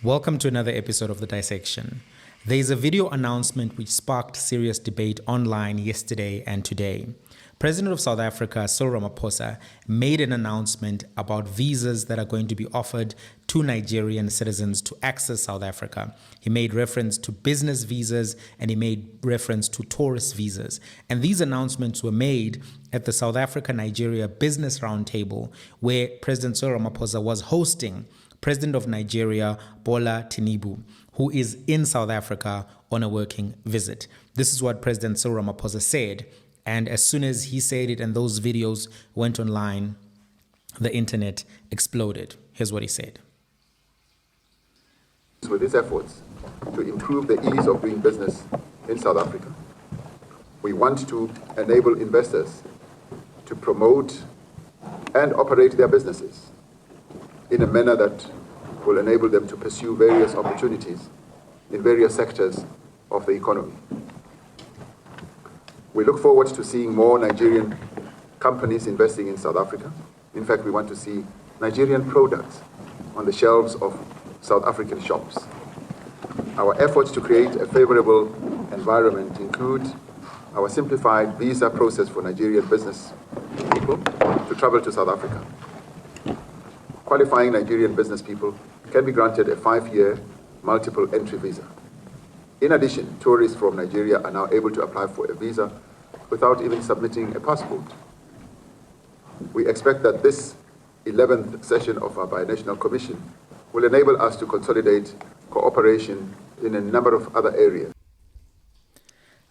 Welcome to another episode of The Dissection. There is a video announcement which sparked serious debate online yesterday and today. President of South Africa, Cyril Ramaphosa, made an announcement about visas that are going to be offered to Nigerian citizens to access South Africa. He made reference to business visas and he made reference to tourist visas. And these announcements were made at the South Africa-Nigeria Business Roundtable, where President Cyril Ramaphosa was hosting President of Nigeria, Bola Tinubu, who is in South Africa on a working visit. This is what President Cyril Ramaphosa said. And as soon as he said it and those videos went online, the internet exploded. Here's what he said. With these efforts to improve the ease of doing business in South Africa, we want to enable investors to promote and operate their businesses in a manner that will enable them to pursue various opportunities in various sectors of the economy. We look forward to seeing more Nigerian companies investing in South Africa. In fact, we want to see Nigerian products on the shelves of South African shops. Our efforts to create a favorable environment include our simplified visa process for Nigerian business people to travel to South Africa. Qualifying Nigerian business people can be granted a 5-year multiple entry visa. In addition, tourists from Nigeria are now able to apply for a visa without even submitting a passport. We expect that this 11th session of our Binational Commission will enable us to consolidate cooperation in a number of other areas.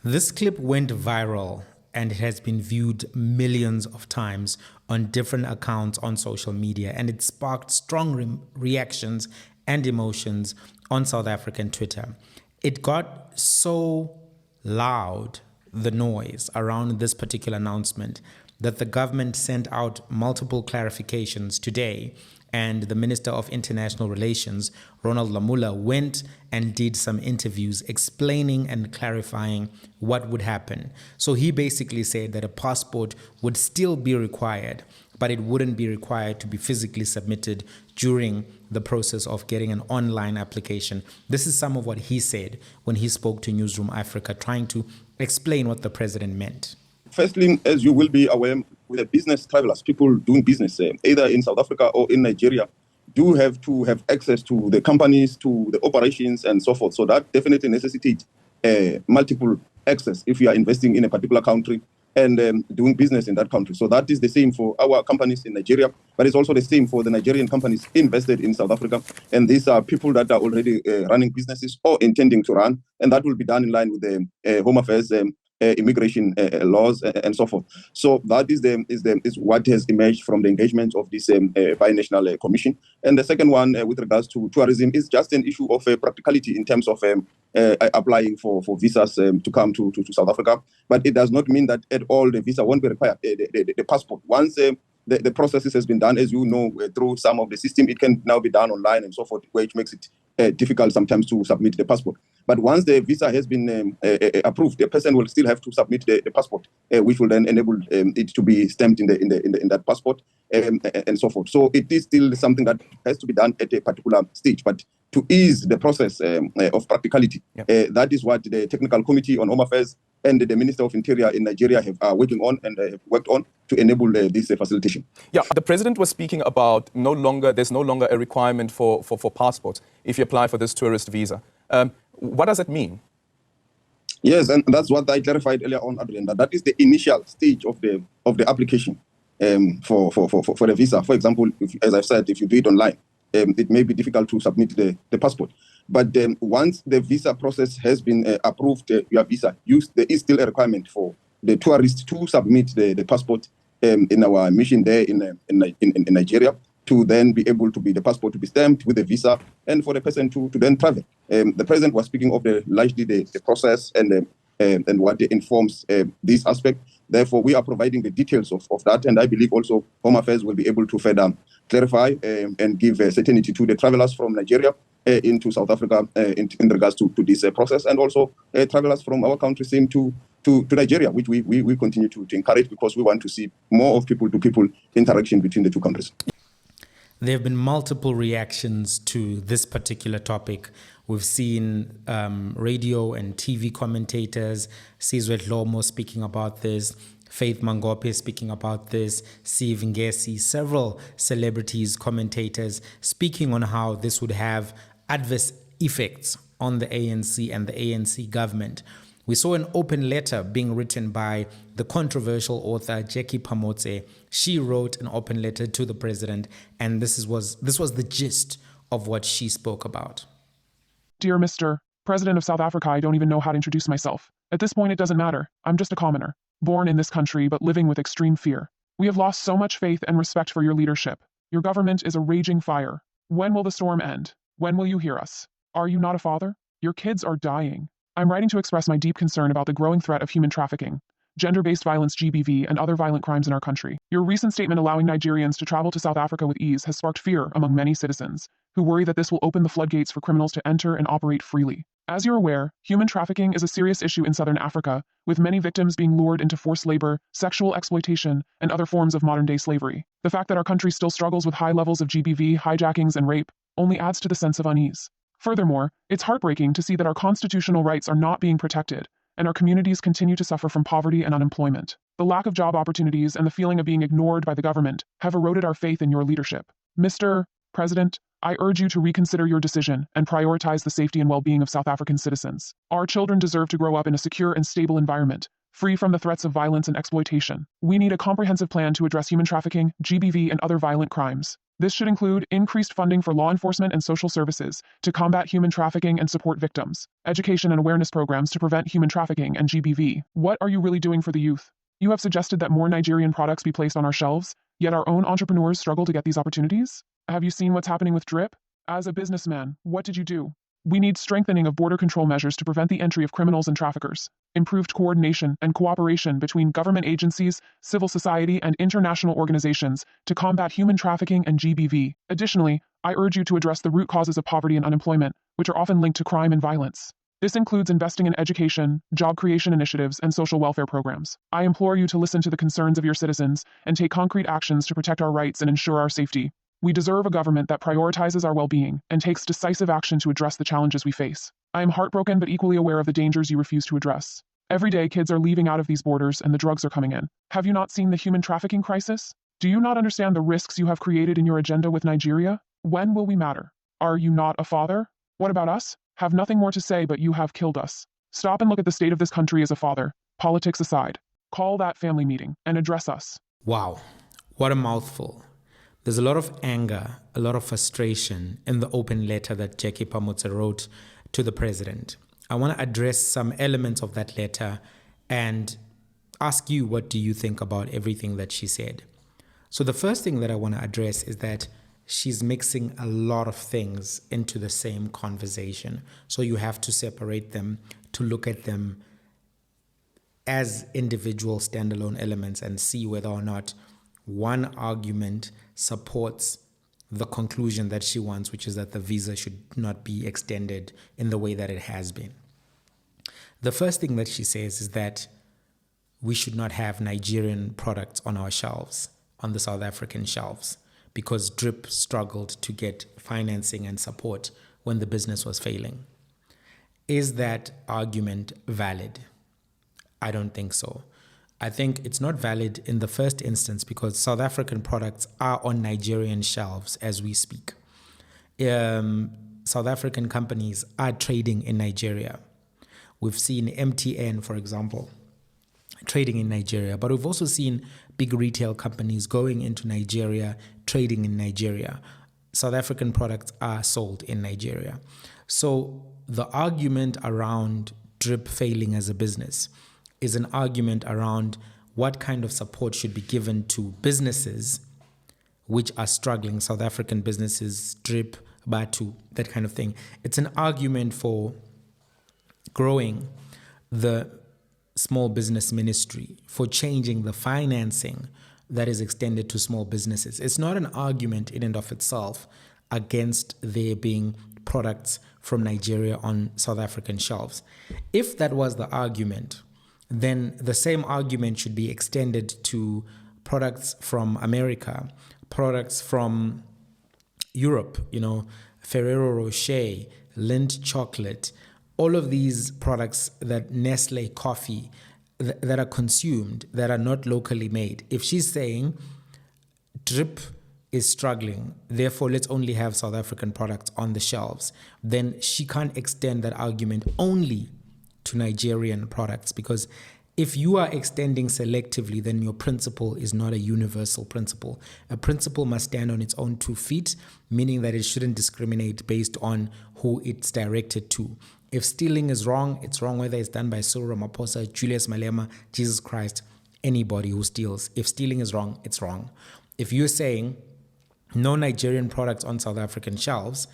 This clip went viral and it has been viewed millions of times on different accounts on social media, and it sparked strong reactions and emotions on South African Twitter. It got so loud, the noise around this particular announcement, that the government sent out multiple clarifications today, and the Minister of International Relations, Ronald Lamola, went and did some interviews explaining and clarifying what would happen. So he basically said that a passport would still be required, but it wouldn't be required to be physically submitted during the process of getting an online application. This is some of what he said when he spoke to Newsroom Africa, trying to explain what the president meant. Firstly, as you will be aware, with the business travelers, people doing business either in South Africa or in Nigeria, do have to have access to the companies, to the operations and so forth. So that definitely necessitates multiple access if you are investing in a particular country and doing business in that country. So that is the same for our companies in Nigeria, but it's also the same for the Nigerian companies invested in South Africa. And these are people that are already running businesses or intending to run, and that will be done in line with the Home Affairs immigration laws and so forth. So that is what has emerged from the engagement of this binational commission. And the second one, with regards to tourism, is just an issue of practicality in terms of applying for visas to come to South Africa. But it does not mean that at all the visa won't be required. The passport, once the processes has been done, as you know, through some of the system, it can now be done online and so forth, which makes it difficult sometimes to submit the passport. But once the visa has been approved, the person will still have to submit the passport, which will then enable it to be stamped in that passport and so forth. So it is still something that has to be done at a particular stage. But to ease the process of practicality, that is what the Technical Committee on Home Affairs and the Minister of Interior in Nigeria are working on and have worked on to enable this facilitation. Yeah, the president was speaking about there's no longer a requirement for passports if you apply for this tourist visa. What does it mean? Yes, and that's what I clarified earlier on, Adrian, that is the initial stage of the application for the visa. For example, as I've said, if you do it online, it may be difficult to submit the passport. But once the visa process has been approved, your visa, there is still a requirement for the tourist to submit the passport in our mission there in Nigeria, to then be able to be the passport to be stamped with the visa and for the person to then travel. The president was speaking of largely the process and what informs this aspect. Therefore, we are providing the details of that, and I believe also Home Affairs will be able to further clarify and give certainty to the travelers from Nigeria into South Africa in regards to this process, and also travelers from our country same to Nigeria, which we continue to encourage, because we want to see more of people-to-people interaction between the two countries. There have been multiple reactions to this particular topic. We've seen radio and TV commentators, Sizwe Dlomo speaking about this, Faith Mangope speaking about this, Steve Ngesi, several celebrities, commentators speaking on how this would have adverse effects on the ANC and the ANC government. We saw an open letter being written by the controversial author Jackie Pamotse. She wrote an open letter to the president, and this was the gist of what she spoke about. Dear Mr. President of South Africa, I don't even know how to introduce myself. At this point, it doesn't matter. I'm just a commoner, born in this country but living with extreme fear. We have lost so much faith and respect for your leadership. Your government is a raging fire. When will the storm end? When will you hear us? Are you not a father? Your kids are dying. I'm writing to express my deep concern about the growing threat of human trafficking, gender-based violence GBV, and other violent crimes in our country. Your recent statement allowing Nigerians to travel to South Africa with ease has sparked fear among many citizens, who worry that this will open the floodgates for criminals to enter and operate freely. As you're aware, human trafficking is a serious issue in Southern Africa, with many victims being lured into forced labor, sexual exploitation, and other forms of modern-day slavery. The fact that our country still struggles with high levels of GBV, hijackings, and rape only adds to the sense of unease. Furthermore, it's heartbreaking to see that our constitutional rights are not being protected, and our communities continue to suffer from poverty and unemployment. The lack of job opportunities and the feeling of being ignored by the government have eroded our faith in your leadership. Mr. President, I urge you to reconsider your decision and prioritize the safety and well-being of South African citizens. Our children deserve to grow up in a secure and stable environment, free from the threats of violence and exploitation. We need a comprehensive plan to address human trafficking, GBV, and other violent crimes. This should include increased funding for law enforcement and social services to combat human trafficking and support victims, education and awareness programs to prevent human trafficking and GBV. What are you really doing for the youth? You have suggested that more Nigerian products be placed on our shelves, yet our own entrepreneurs struggle to get these opportunities? Have you seen what's happening with DRIP? As a businessman, what did you do? We need strengthening of border control measures to prevent the entry of criminals and traffickers, improved coordination and cooperation between government agencies, civil society, and international organizations to combat human trafficking and GBV. Additionally, I urge you to address the root causes of poverty and unemployment, which are often linked to crime and violence. This includes investing in education, job creation initiatives, and social welfare programs. I implore you to listen to the concerns of your citizens and take concrete actions to protect our rights and ensure our safety. We deserve a government that prioritizes our well-being and takes decisive action to address the challenges we face. I am heartbroken but equally aware of the dangers you refuse to address. Every day, kids are leaving out of these borders and the drugs are coming in. Have you not seen the human trafficking crisis? Do you not understand the risks you have created in your agenda with Nigeria? When will we matter? Are you not a father? What about us? Have nothing more to say, but you have killed us. Stop and look at the state of this country as a father, politics aside. Call that family meeting and address us. Wow, what a mouthful. There's a lot of anger, a lot of frustration in the open letter that Jackie Pamotse wrote to the president. I want to address some elements of that letter and ask you, what do you think about everything that she said? So the first thing that I want to address is that she's mixing a lot of things into the same conversation. So you have to separate them to look at them as individual standalone elements and see whether or not one argument supports the conclusion that she wants, which is that the visa should not be extended in the way that it has been. The first thing that she says is that we should not have Nigerian products on our shelves, on the South African shelves, because DRIP struggled to get financing and support when the business was failing. Is that argument valid? I don't think so. I think it's not valid in the first instance because South African products are on Nigerian shelves as we speak. South African companies are trading in Nigeria. We've seen MTN, for example, trading in Nigeria, but we've also seen big retail companies going into Nigeria, trading in Nigeria. South African products are sold in Nigeria. So the argument around DRIP failing as a business is an argument around what kind of support should be given to businesses which are struggling, South African businesses, DRIP, Batu, that kind of thing. It's an argument for growing the small business ministry, for changing the financing that is extended to small businesses. It's not an argument in and of itself against there being products from Nigeria on South African shelves. If that was the argument, then the same argument should be extended to products from America, products from Europe, Ferrero Rocher, Lindt chocolate, all of these products that Nestle coffee that are consumed that are not locally made. If she's saying drip is struggling, therefore let's only have South African products on the shelves, then she can't extend that argument only to Nigerian products, because if you are extending selectively, then your principle is not a universal principle. A principle must stand on its own 2 feet, meaning that it shouldn't discriminate based on who it's directed to. If stealing is wrong, it's wrong whether it's done by Cyril Ramaphosa, Julius Malema, Jesus Christ, anybody who steals. If stealing is wrong, it's wrong. If you're saying no Nigerian products on South African shelves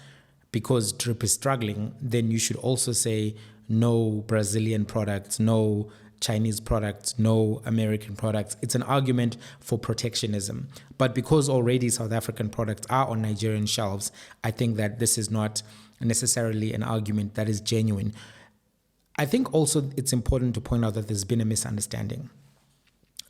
because drip is struggling, then you should also say no Brazilian products, no Chinese products, no American products. It's an argument for protectionism. But because already South African products are on Nigerian shelves, I think that this is not necessarily an argument that is genuine. I think also it's important to point out that there's been a misunderstanding.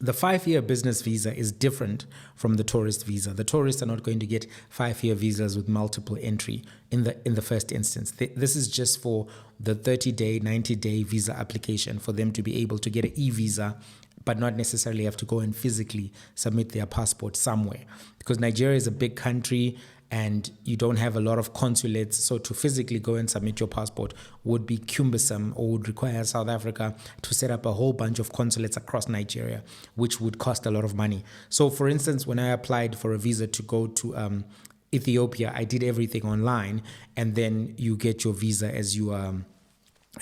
The 5-year business visa is different from the tourist visa. The tourists are not going to get 5-year visas with multiple entry in the first instance. This is just for the 30-day, 90-day visa application for them to be able to get an e-visa, but not necessarily have to go and physically submit their passport somewhere. Because Nigeria is a big country and you don't have a lot of consulates, so to physically go and submit your passport would be cumbersome or would require South Africa to set up a whole bunch of consulates across Nigeria, which would cost a lot of money. So for instance, when I applied for a visa to go to Ethiopia, I did everything online, and then you get your visa as you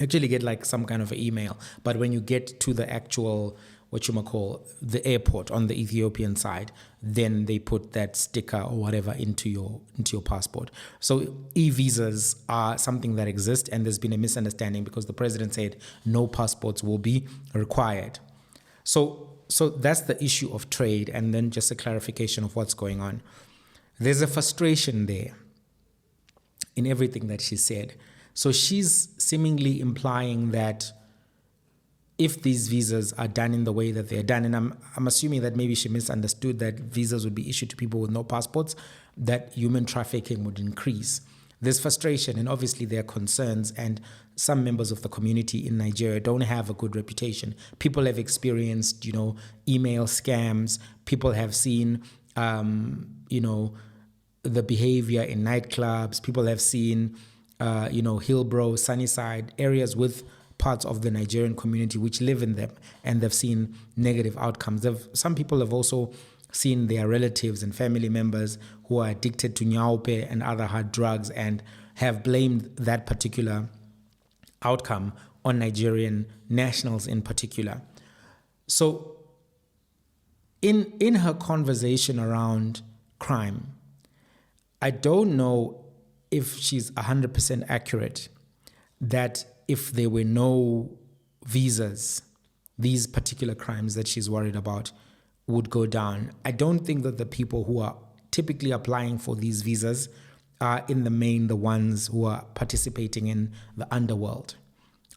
actually get like some kind of an email. But when you get to the actual the airport on the Ethiopian side, then they put that sticker or whatever into your passport. So e-visas are something that exist, and there's been a misunderstanding because the president said no passports will be required. So that's the issue of trade, and then just a clarification of what's going on. There's a frustration there in everything that she said. So she's seemingly implying that if these visas are done in the way that they're done, and I'm assuming that maybe she misunderstood that visas would be issued to people with no passports, that human trafficking would increase. There's frustration, and obviously there are concerns, and some members of the community in Nigeria don't have a good reputation. People have experienced, email scams. People have seen, the behavior in nightclubs. People have seen, Hillbrow, Sunnyside, areas with parts of the Nigerian community which live in them, and they've seen negative outcomes. Some people have also seen their relatives and family members who are addicted to nyaupe and other hard drugs and have blamed that particular outcome on Nigerian nationals in particular. So in her conversation around crime, I don't know if she's 100% accurate that if there were no visas, these particular crimes that she's worried about would go down. I don't think that the people who are typically applying for these visas are in the main the ones who are participating in the underworld.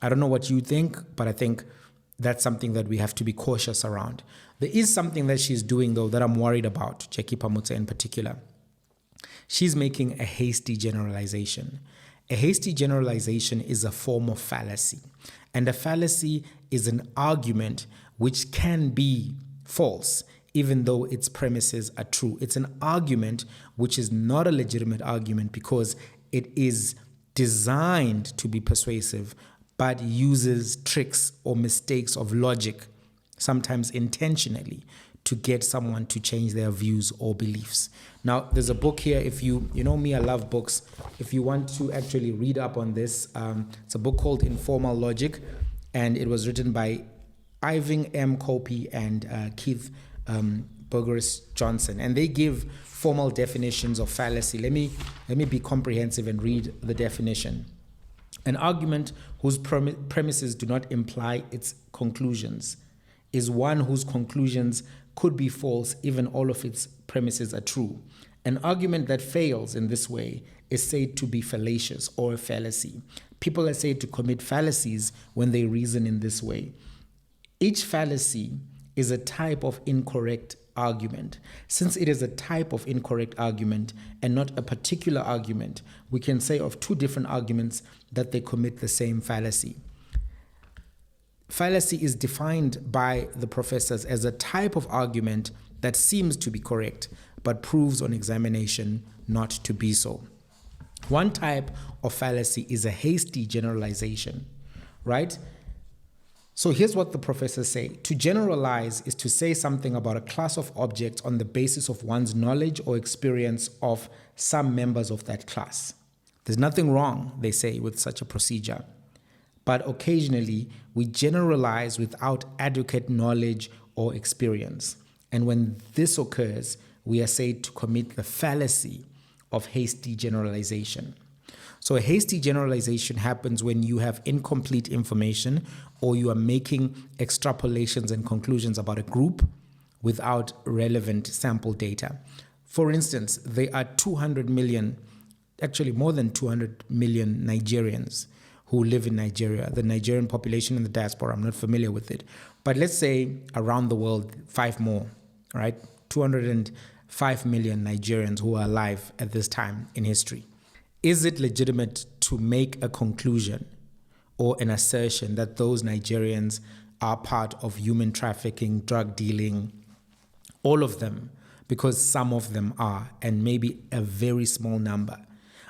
I don't know what you think, but I think that's something that we have to be cautious around. There is something that she's doing, though, that I'm worried about, Jackie Pamutse in particular. She's making a hasty generalization. A hasty generalization is a form of fallacy. And a fallacy is an argument which can be false, even though its premises are true. It's an argument which is not a legitimate argument because it is designed to be persuasive, but uses tricks or mistakes of logic, sometimes intentionally, to get someone to change their views or beliefs. Now, there's a book here. If you know me, I love books. If you want to actually read up on this, it's a book called Informal Logic, and it was written by Ivan M. Copey and Keith Burgess Johnson, and they give formal definitions of fallacy. Let me be comprehensive and read the definition. An argument whose premises do not imply its conclusions is one whose conclusions could be false, even all of its premises are true. An argument that fails in this way is said to be fallacious or a fallacy. People are said to commit fallacies when they reason in this way. Each fallacy is a type of incorrect argument. Since it is a type of incorrect argument and not a particular argument, we can say of two different arguments that they commit the same fallacy. Fallacy is defined by the professors as a type of argument that seems to be correct, but proves on examination not to be so. One type of fallacy is a hasty generalization, right? So here's what the professors say. To generalize is to say something about a class of objects on the basis of one's knowledge or experience of some members of that class. There's nothing wrong, they say, with such a procedure. But occasionally, we generalize without adequate knowledge or experience. And when this occurs, we are said to commit the fallacy of hasty generalization. So a hasty generalization happens when you have incomplete information or you are making extrapolations and conclusions about a group without relevant sample data. For instance, there are 200 million, actually more than 200 million Nigerians who live in Nigeria. The Nigerian population in the diaspora, I'm not familiar with it. But let's say around the world, 5 more, right? 205 million Nigerians who are alive at this time in history. Is it legitimate to make a conclusion or an assertion that those Nigerians are part of human trafficking, drug dealing, all of them, because some of them are, and maybe a very small number?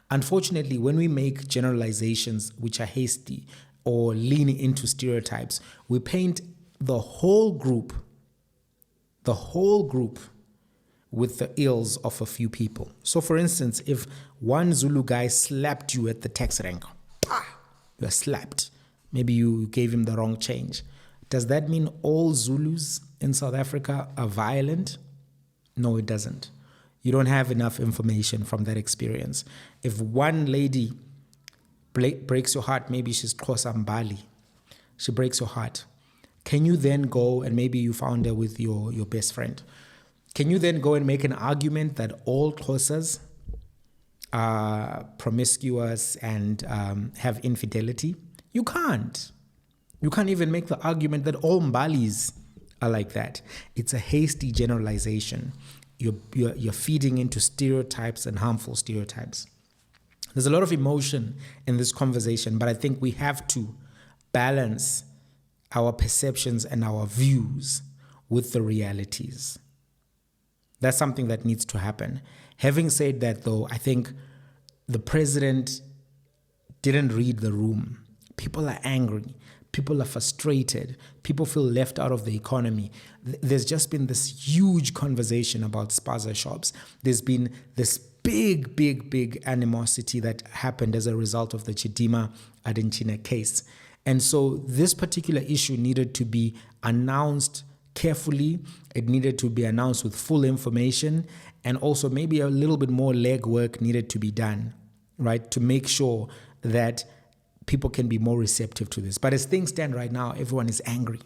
Unfortunately, when we make generalizations which are hasty or lean into stereotypes, we paint the whole group with the ills of a few people. So for instance, if one Zulu guy slapped you at the tax rank, you are slapped. Maybe you gave him the wrong change. Does that mean all Zulus in South Africa are violent? No, it doesn't. You don't have enough information from that experience. If one lady breaks your heart, maybe she's Xhosa Mbali, she breaks your heart. Can you then go, and maybe you found her with your best friend, can you then go and make an argument that all Xhosas are promiscuous and have infidelity? You can't. You can't even make the argument that all Mbalis are like that. It's a hasty generalization. You're feeding into stereotypes and harmful stereotypes. There's a lot of emotion in this conversation, but I think we have to balance our perceptions and our views with the realities. That's something that needs to happen. Having said that, though, I think the president didn't read the room. People are angry. People are frustrated. People feel left out of the economy. There's just been this huge conversation about spaza shops. There's been this big animosity that happened as a result of the Chidima Adinchina case. And so this particular issue needed to be announced carefully. It needed to be announced with full information, and also maybe a little bit more legwork needed to be done, right, to make sure that people can be more receptive to this. But as things stand right now, everyone is angry.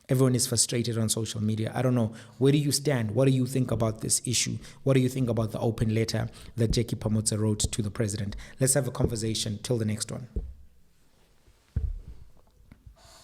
Everyone is frustrated on social media. I don't know. Where do you stand? What do you think about this issue? What do you think about the open letter that Jackie Pamotsa wrote to the president? Let's have a conversation. Till the next one.